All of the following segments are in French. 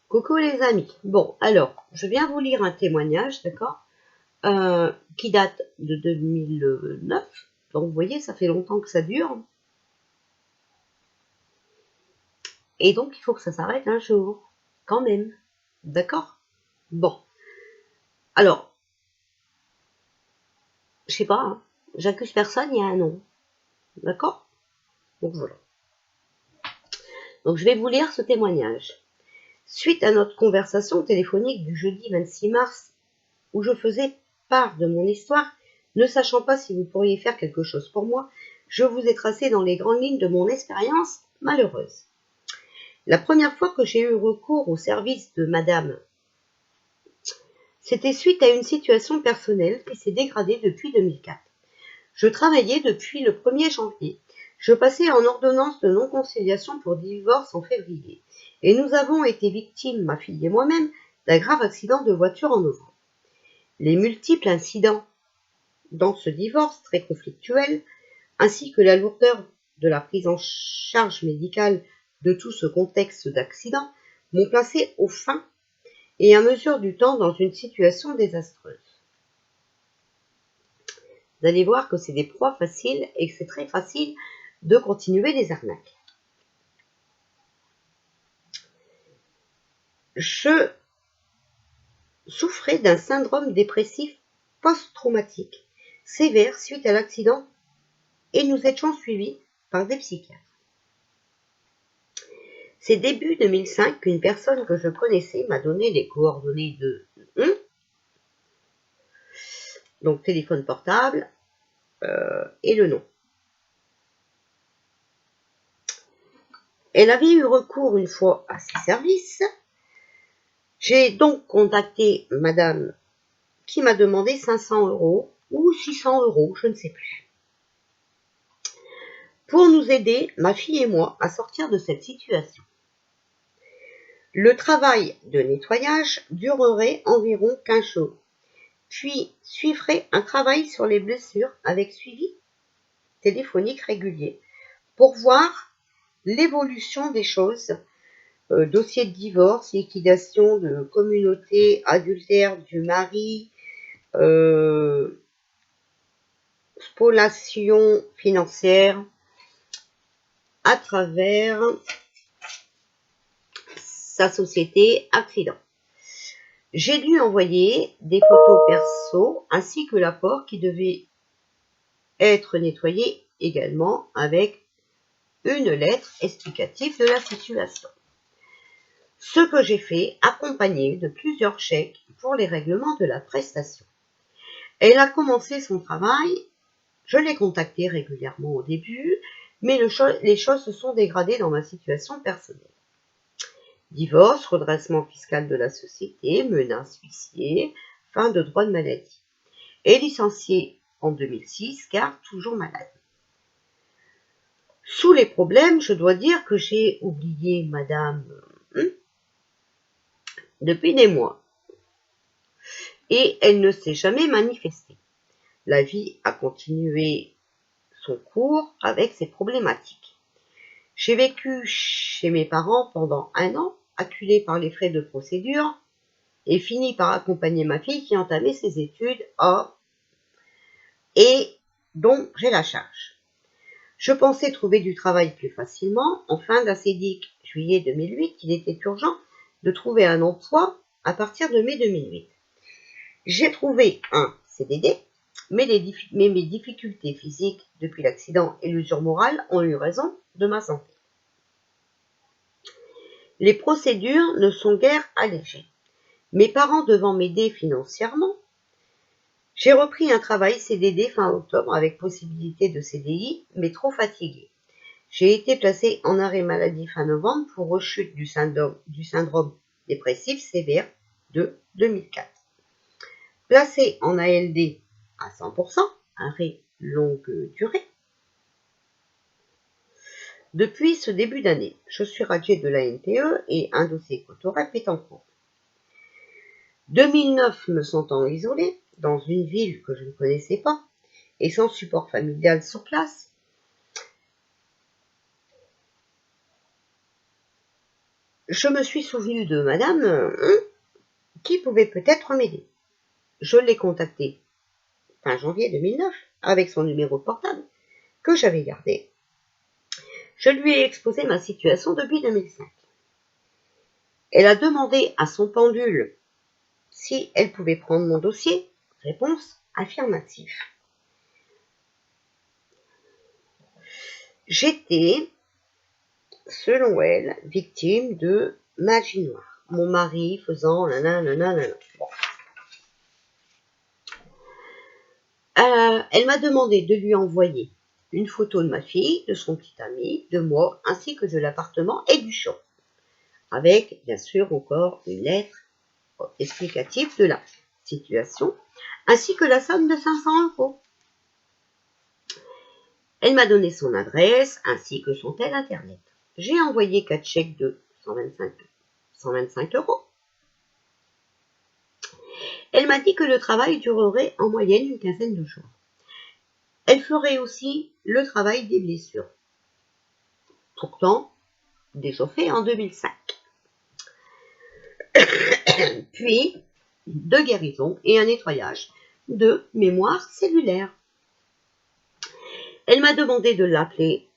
Coucou les amis. Bon, alors, je viens vous lire un témoignage, d'accord, qui date de 2009. Donc, vous voyez, ça fait longtemps que ça dure. Et donc, il faut que ça s'arrête un jour, quand même. D'accord? Bon. Alors, je sais pas, hein, j'accuse personne, il y a un nom. D'accord? Donc, voilà. Donc, je vais vous lire ce témoignage. Suite à notre conversation téléphonique du jeudi 26 mars, où je faisais part de mon histoire, ne sachant pas si vous pourriez faire quelque chose pour moi, je vous ai tracé dans les grandes lignes de mon expérience malheureuse. La première fois que j'ai eu recours au service de madame, c'était suite à une situation personnelle qui s'est dégradée depuis 2004. Je travaillais depuis le 1er janvier. Je passais en ordonnance de non-conciliation pour divorce en février. Et nous avons été victimes, ma fille et moi-même, d'un grave accident de voiture en novembre. Les multiples incidents dans ce divorce très conflictuel, ainsi que la lourdeur de la prise en charge médicale de tout ce contexte d'accident, m'ont placé au fin et à mesure du temps dans une situation désastreuse. Vous allez voir que c'est des proies faciles et que c'est très facile de continuer les arnaques. Je souffrais d'un syndrome dépressif post-traumatique sévère suite à l'accident et nous étions suivis par des psychiatres. C'est début 2005 qu'une personne que je connaissais m'a donné les coordonnées de donc téléphone portable et le nom. Elle avait eu recours une fois à ses services. J'ai donc contacté madame qui m'a demandé 500 € ou 600 €, je ne sais plus, pour nous aider, ma fille et moi, à sortir de cette situation. Le travail de nettoyage durerait environ 15 jours, puis suivrait un travail sur les blessures avec suivi téléphonique régulier pour voir l'évolution des choses, dossier de divorce, liquidation de communauté, adultère du mari, spoliation financière à travers sa société accident. J'ai dû envoyer des photos perso ainsi que l'apport qui devait être nettoyé également avec une lettre explicative de la situation. Ce que j'ai fait, accompagné de plusieurs chèques pour les règlements de la prestation. Elle a commencé son travail, je l'ai contactée régulièrement au début, mais les choses se sont dégradées dans ma situation personnelle. Divorce, redressement fiscal de la société, menace huissier, fin de droit de maladie. Et licenciée en 2006 car toujours malade. Sous les problèmes, je dois dire que j'ai oublié madame depuis des mois. Et elle ne s'est jamais manifestée. La vie a continué son cours avec ses problématiques. J'ai vécu chez mes parents pendant 1 an, acculé par les frais de procédure, et fini par accompagner ma fille qui entamait ses études et dont j'ai la charge. Je pensais trouver du travail plus facilement. En fin d'acédique juillet 2008, il était urgent de trouver un emploi à partir de mai 2008. J'ai trouvé un CDD, mais mes difficultés physiques depuis l'accident et l'usure morale ont eu raison de ma santé. Les procédures ne sont guère allégées. Mes parents devant m'aider financièrement, j'ai repris un travail CDD fin octobre avec possibilité de CDI, mais trop fatiguée. J'ai été placée en arrêt maladie fin novembre pour rechute du syndrome dépressif sévère de 2004. Placée en ALD à 100%, arrêt longue durée. Depuis ce début d'année, je suis radiée de la NPE et un dossier Cotorep est en cours. 2009 me sentant isolée, dans une ville que je ne connaissais pas, et sans support familial sur place, je me suis souvenu de madame qui pouvait peut-être m'aider. Je l'ai contactée fin janvier 2009 avec son numéro de portable que j'avais gardé. Je lui ai exposé ma situation depuis 2005. Elle a demandé à son pendule si elle pouvait prendre mon dossier. Réponse affirmative. J'étais, selon elle, victime de magie noire. Mon mari faisant nanana. Bon. Elle m'a demandé de lui envoyer une photo de ma fille, de son petit ami, de moi, ainsi que de l'appartement et du champ. Avec, bien sûr, encore une lettre explicative de la situation, ainsi que la somme de 500 €. Elle m'a donné son adresse, ainsi que son tel internet. J'ai envoyé 4 chèques de 125 €. Elle m'a dit que le travail durerait en moyenne une quinzaine de jours. Elle ferait aussi le travail des blessures. Pourtant, déjà fait en 2005. Puis, de guérison et un nettoyage de mémoire cellulaire. Elle m'a demandé de l'appeler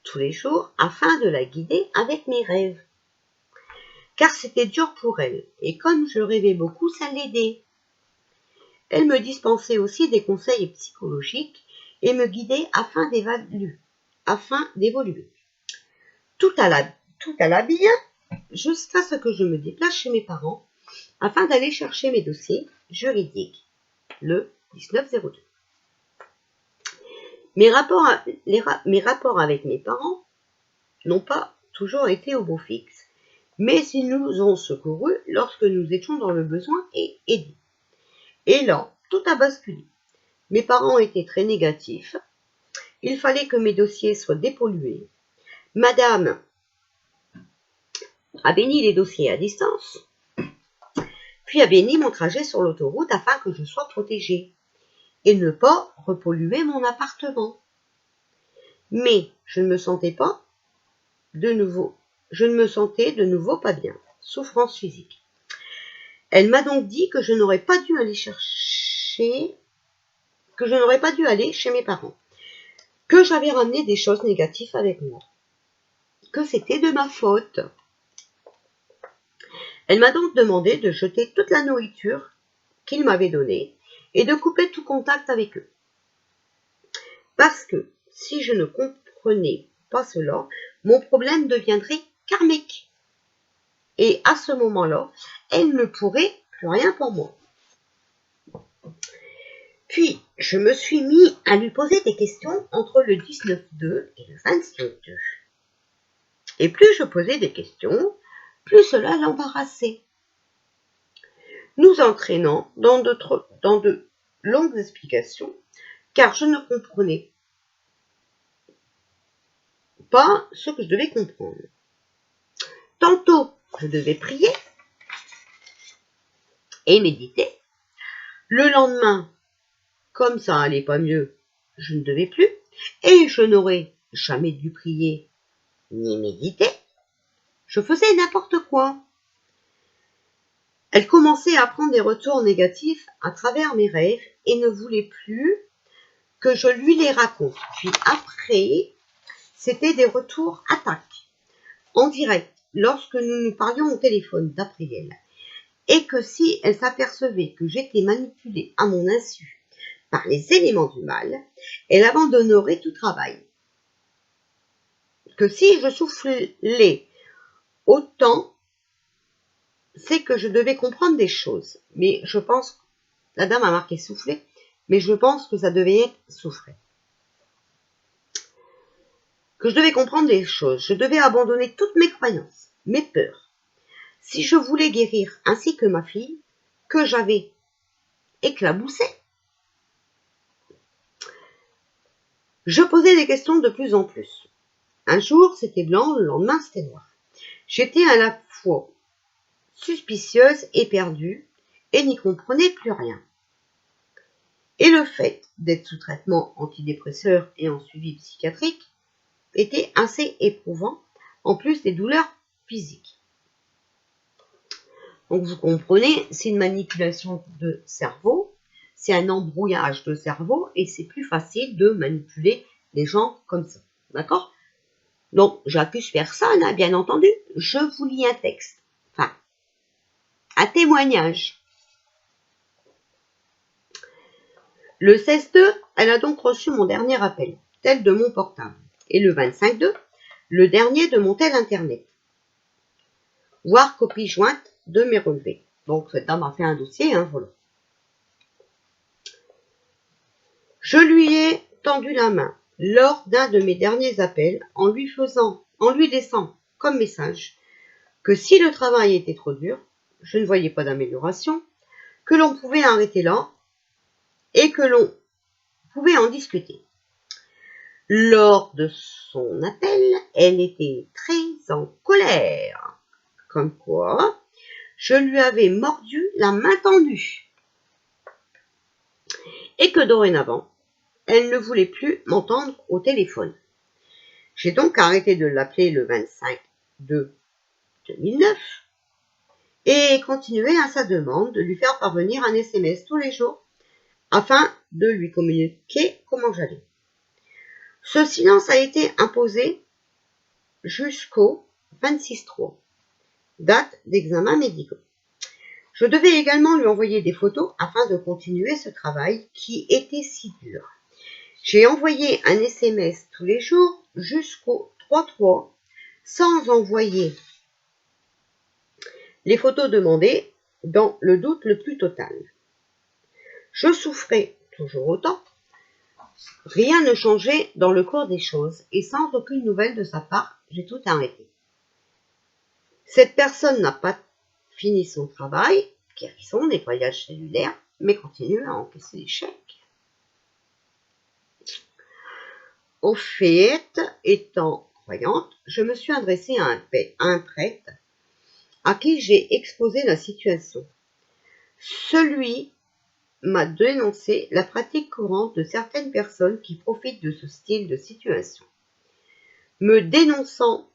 tous les jours afin de la guider avec mes rêves. Car c'était dur pour elle, et comme je rêvais beaucoup, ça l'aidait. Elle me dispensait aussi des conseils psychologiques et me guidait afin d'évoluer. Tout alla bien jusqu'à ce que je me déplace chez mes parents afin d'aller chercher mes dossiers juridiques le 19/02. Mes rapports avec mes parents n'ont pas toujours été au beau fixe, mais ils nous ont secourus lorsque nous étions dans le besoin et aidés. Et là, tout a basculé. Mes parents étaient très négatifs. Il fallait que mes dossiers soient dépollués. Madame a béni les dossiers à distance, puis a béni mon trajet sur l'autoroute afin que je sois protégée et ne pas repolluer mon appartement. Mais je ne me sentais de nouveau pas bien, souffrance physique. Elle m'a donc dit que je n'aurais pas dû aller chez mes parents, que j'avais ramené des choses négatives avec moi, que c'était de ma faute. Elle m'a donc demandé de jeter toute la nourriture qu'ils m'avaient donnée et de couper tout contact avec eux. Parce que si je ne comprenais pas cela, mon problème deviendrait karmique. Et à ce moment-là, elle ne pourrait plus rien pour moi. Puis, je me suis mis à lui poser des questions entre le 19/2 et le 25/2. Et plus je posais des questions, plus cela l'embarrassait. Nous entraînant dans de longues explications, car je ne comprenais pas ce que je devais comprendre. Tantôt, je devais prier et méditer. Le lendemain, comme ça allait pas mieux, je ne devais plus, et je n'aurais jamais dû prier ni méditer. Je faisais n'importe quoi. Elle commençait à prendre des retours négatifs à travers mes rêves et ne voulait plus que je lui les raconte. Puis après, c'était des retours attaques, en direct, lorsque nous nous parlions au téléphone, d'après elle. Et que si elle s'apercevait que j'étais manipulée à mon insu par les éléments du mal, elle abandonnerait tout travail. Que si je soufflais autant, c'est que je devais comprendre des choses. Mais je pense, la dame a marqué souffler, mais je pense que ça devait être souffler. Que je devais comprendre des choses. Je devais abandonner toutes mes croyances, mes peurs. Si je voulais guérir ainsi que ma fille, que j'avais éclaboussé, je posais des questions de plus en plus. Un jour, c'était blanc, le lendemain, c'était noir. J'étais à la fois suspicieuse et perdue et n'y comprenais plus rien. Et le fait d'être sous traitement antidépresseur et en suivi psychiatrique était assez éprouvant, en plus des douleurs physiques. Donc vous comprenez, c'est une manipulation de cerveau, c'est un embrouillage de cerveau et c'est plus facile de manipuler les gens comme ça. D'accord? Donc j'accuse personne, hein, bien entendu. Je vous lis un texte. Enfin, un témoignage. Le 16/2, elle a donc reçu mon dernier appel, tel de mon portable. Et le 25/2, le dernier de mon tel internet. Voir copie jointe de mes relevés. Donc cette dame a fait un dossier, hein, voilà. Je lui ai tendu la main lors d'un de mes derniers appels en lui laissant comme message que si le travail était trop dur, je ne voyais pas d'amélioration, que l'on pouvait arrêter là et que l'on pouvait en discuter. Lors de son appel, elle était très en colère, comme quoi je lui avais mordu la main tendue et que dorénavant, elle ne voulait plus m'entendre au téléphone. J'ai donc arrêté de l'appeler le 25/2/2009 et continué à sa demande de lui faire parvenir un SMS tous les jours afin de lui communiquer comment j'allais. Ce silence a été imposé jusqu'au 26/3, date d'examen médicaux. Je devais également lui envoyer des photos afin de continuer ce travail qui était si dur. J'ai envoyé un SMS tous les jours jusqu'au 3/3 sans envoyer les photos demandées dans le doute le plus total. Je souffrais toujours autant. Rien ne changeait dans le cours des choses et sans aucune nouvelle de sa part, j'ai tout arrêté. Cette personne n'a pas fini son travail, qui est son nettoyage cellulaire, mais continue à encaisser les chèques. Au fait, étant croyante, je me suis adressée à un prêtre à qui j'ai exposé la situation. Celui m'a dénoncé la pratique courante de certaines personnes qui profitent de ce style de situation, me dénonçant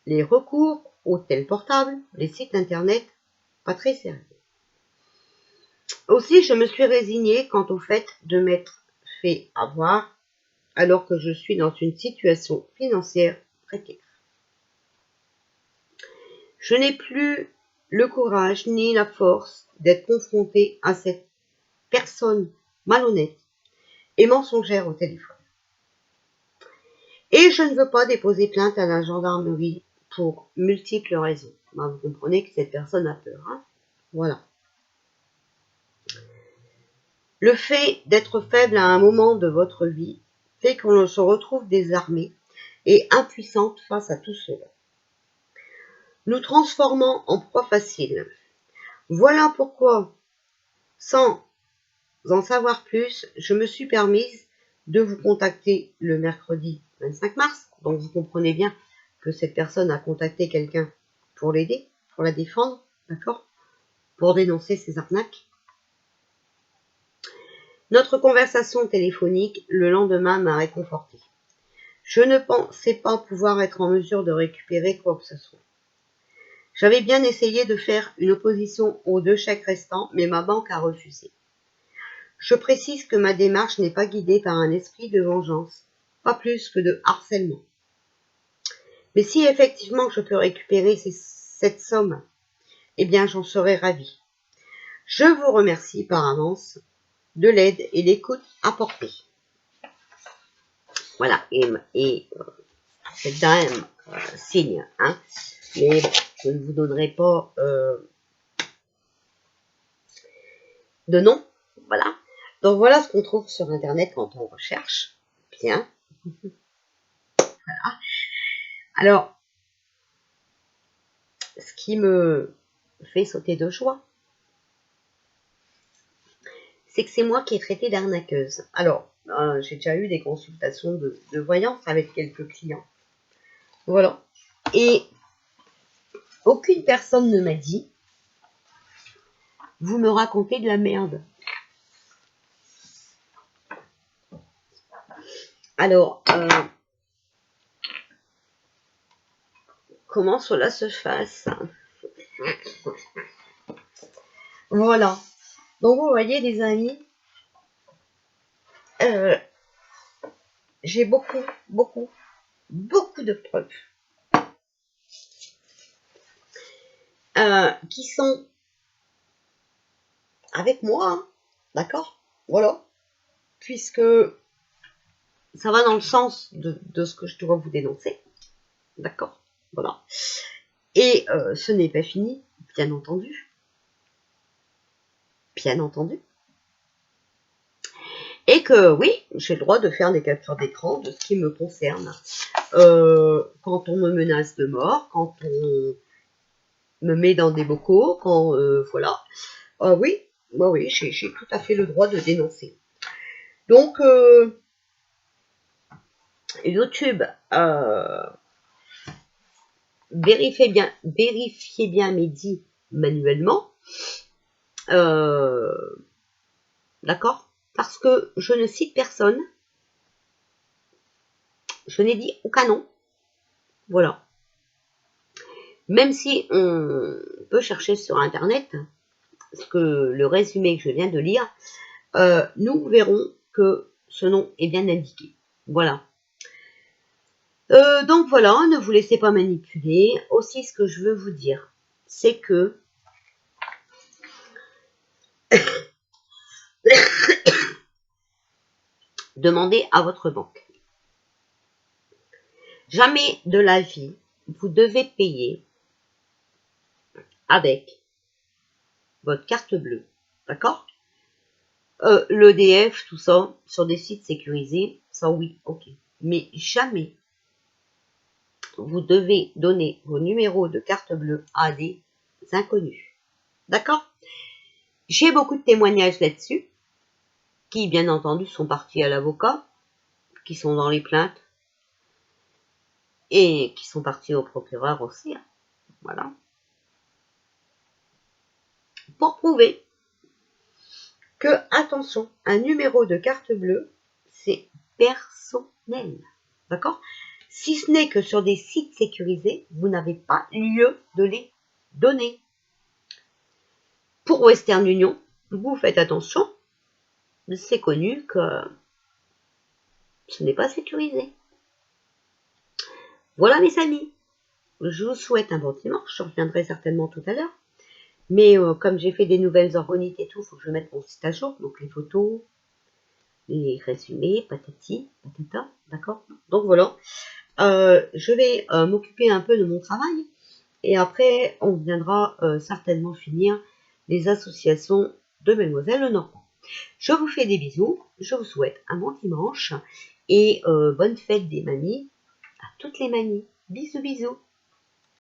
les recours aux tels portables, les sites internet pas très sérieux. Aussi, je me suis résignée quant au fait de m'être fait avoir alors que je suis dans une situation financière précaire. Je n'ai plus le courage ni la force d'être confrontée à cette personne malhonnête et mensongère au téléphone. Et je ne veux pas déposer plainte à la gendarmerie pour multiples raisons. Ben, vous comprenez que cette personne a peur. Hein, voilà. Le fait d'être faible à un moment de votre vie fait qu'on se retrouve désarmé et impuissante face à tout cela. Nous transformons en proie facile. Voilà pourquoi, sans en savoir plus, je me suis permise de vous contacter le mercredi 25 mars. Donc vous comprenez bien que cette personne a contacté quelqu'un pour l'aider, pour la défendre, d'accord, pour dénoncer ses arnaques. Notre conversation téléphonique le lendemain m'a réconfortée. Je ne pensais pas pouvoir être en mesure de récupérer quoi que ce soit. J'avais bien essayé de faire une opposition aux 2 chèques restants, mais ma banque a refusé. Je précise que ma démarche n'est pas guidée par un esprit de vengeance, pas plus que de harcèlement. Mais si effectivement je peux récupérer cette somme, eh bien j'en serai ravie. Je vous remercie par avance de l'aide et l'écoute apportée. Voilà, et cette dame signe, hein, mais je ne vous donnerai pas de nom, voilà. Donc voilà ce qu'on trouve sur internet quand on recherche. Bien. Voilà. Alors, ce qui me fait sauter de joie, c'est que c'est moi qui ai traité d'arnaqueuse. Alors, j'ai déjà eu des consultations de voyance avec quelques clients. Voilà. Et aucune personne ne m'a dit, vous me racontez de la merde. Alors, comment cela se fasse? Voilà. Donc vous voyez les amis, j'ai beaucoup de preuves qui sont avec moi, hein, d'accord? Voilà. Puisque ça va dans le sens de ce que je dois vous dénoncer, d'accord? Voilà. Et ce n'est pas fini, bien entendu. Bien entendu. Et que oui, j'ai le droit de faire des captures d'écran de ce qui me concerne. Quand on me menace de mort, quand on me met dans des bocaux, quand voilà. Oui, oui, j'ai tout à fait le droit de dénoncer. Donc, YouTube, vérifiez bien mes dits manuellement. D'accord? Parce que je ne cite personne. Je n'ai dit aucun nom. Voilà. Même si on peut chercher sur Internet, ce que le résumé que je viens de lire, nous verrons que ce nom est bien indiqué. Voilà. Donc voilà, ne vous laissez pas manipuler. Aussi, ce que je veux vous dire, c'est que demandez à votre banque. Jamais de la vie, vous devez payer avec votre carte bleue. D'accord? L'EDF, tout ça, sur des sites sécurisés, ça oui, ok. Mais jamais vous devez donner vos numéros de carte bleue à des inconnus. D'accord? J'ai beaucoup de témoignages là-dessus, qui bien entendu sont partis à l'avocat, qui sont dans les plaintes, et qui sont partis au procureur aussi. Voilà. Pour prouver que, attention, un numéro de carte bleue, c'est personnel. D'accord? Si ce n'est que sur des sites sécurisés, vous n'avez pas lieu de les donner. Pour Western Union, vous faites attention, c'est connu que ce n'est pas sécurisé. Voilà mes amis, je vous souhaite un bon dimanche, je reviendrai certainement tout à l'heure. Mais comme j'ai fait des nouvelles organites et tout, il faut que je mette mon site à jour, donc les photos, les résumés, patati, patata, d'accord? Donc voilà, je vais m'occuper un peu de mon travail, et après on viendra certainement finir les associations de Mademoiselle Lenormand. Je vous fais des bisous, je vous souhaite un bon dimanche, et bonne fête des mamies à toutes les mamies. Bisous bisous.